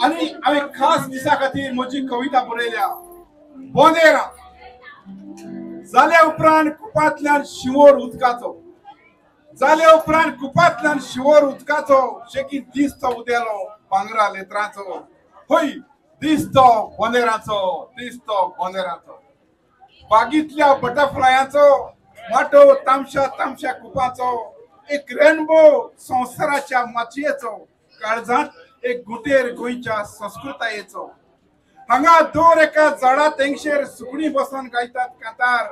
आणि हांवें खास दिसा खातीर म्हजी कविता बरयल्या बोंदेरा जाल्या उपरांत कुपांतल्यान शिवोर उदकाचो जाल्या उपरांत कुपांतल्यान शिवोर उदकाचो शेकी दिसतो उदेलो भांगरा लेत्राचो होय दिसतो बोंदेराचो बागीतल्या बटरफ्लायाचो वाटो तामशा तामशा कुपाचो एक रेनबो संवसाराच्या मातयेचो काळजांत एक गुटेर गोंयच्या संस्कृतायेचो हांगा दर एका झाडा तेंगशेर सुकणी बसून गायतात कांतार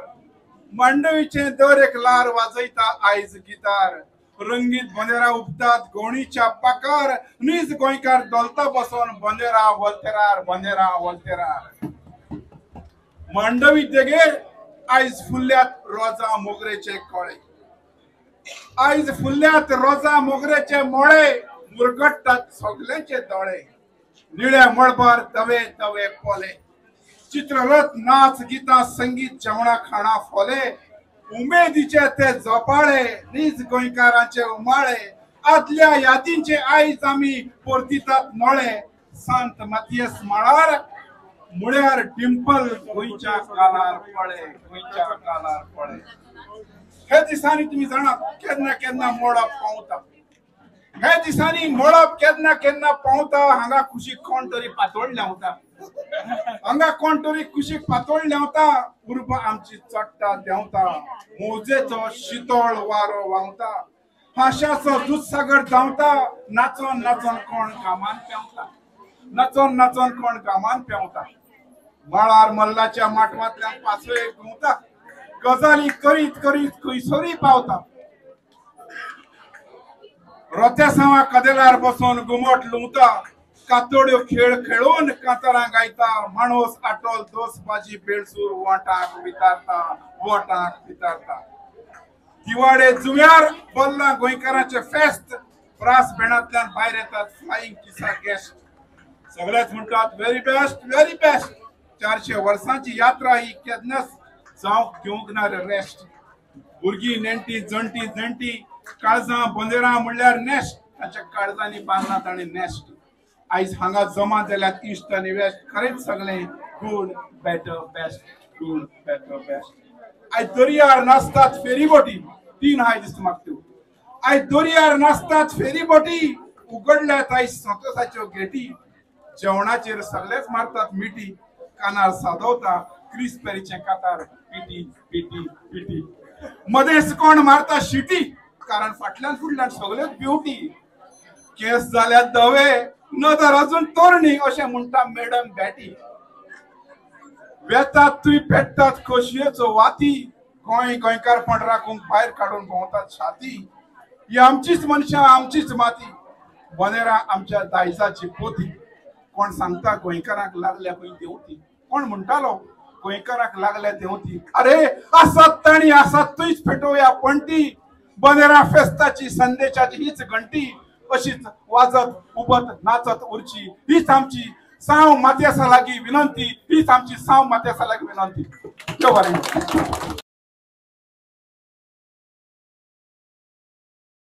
मांडवीचे दर एक लार वाजयता आयज गितार रंगीत बोंदेरा उपतात गोवणीच्या पाकार नीज गोंयकार दोलता बसून बोंदेरा वलतेरार मांडवी देगेर आयज फुल्ल्यात रोजा मोगरेचे कळे आयज फुल्ल्यात रोजा मोगरेचे मोळे मुरगट्टात सगळ्यांचे दोळे निळ्या मळबार तवे तवे पोले चित्ररथ नाच गितां संगीत जेवणा खाणा फोले उमेदीचे ते जोपाळे नीज गोंयकारांचे उमाळे आदल्या यादींचे आयज आमी परतितात नोळे सांत मातयेस माळार मुळ्यार डिंपल गोंयच्या कालार पळे हे दिसांनी तुम्ही जाणात केन्ना केन्ना मोडप पावता हे दिसांनी मोडप केन्ना केन्ना पावता हांगा कुशीक कोण तरी पातोळ लावता हांगा कोण तरी कुशीक पातोळ लावता उर्ब आमची चोट्टा देंवता मोजेचो शितळ वारो व्हांवता हाशाचो दूधसागर धांवता नाचोन नाचोन कोण गामान पेंवता माळार मल्लाच्या माटवांतल्यान पासवे घुंवता गजाली करीत करीत खंयसरी पावता रोत्यासावा कदेलार बसून घुमट लुंवता कातोड्यो खेळ खेळून कांतारां गायता माणूस आटोल दोस भाजी बेळसूर वोटाक वितारता दिवाळे जुव्यार बल्ला गोंयकारांचे फेस्त प्रास बेणांतल्यान भायर येतात फ्लाइंग किसा गेस्ट सगळेच म्हणटात व्हेरी बेस्ट 400 वर्सांची यात्रा ही केन्नाच जावंक दिवंक ना रेस्ट भुरगीं नेणटी जणटी काळजां बोंदेरां म्हणल्यार नेस्ट ताच्या काळजांनी बांदला ताणें नेस्ट आयज हांगा जमा जाल्यात इश्ट आनी वेस्ट खरेंच सगळें गुड बेटर बेस्ट आयज दर्यार नाचतात फेरीबोटी 3 हाय दिसता म्हाका त्यो आयज दर्यार नाचतात फेरीबोटी उगडल्यात आयज संतोषाच्यो गेटी जेवणाचेर सगळेच मारतात मिटी कानार सादवता क्रिस पेरीचे कातार पिटी मदेच कोण मारता शिटी कारण फाटल्यान फुडल्यान सगळेच ब्युटी केस जाल्यात धवे नदर अजून तोरणी अशें म्हणटा मॅडम बॅटी वेतात तुय पेट्टात खोशयेचो वाती गोंयकारपण राखूंक भायर काडून भोंवतात छाती ही आमचीच मनशां आमचीच माती बोंदेरां आमच्या दायजाची पोती कोण सांगता गोंयकारांक लागल्या खंय देंवती कोण म्हणटालो गोंयकारांक लागल्या देंवती अरे आसात ताणी आसात तुयच पेटोवया पणटी बोंदेरां फेस्ताची संदेशाची हीच घंटी अशीच वाजत उबत नाचत उरची हीच आमची साव मातयेसा लागीं विनंती देव बरें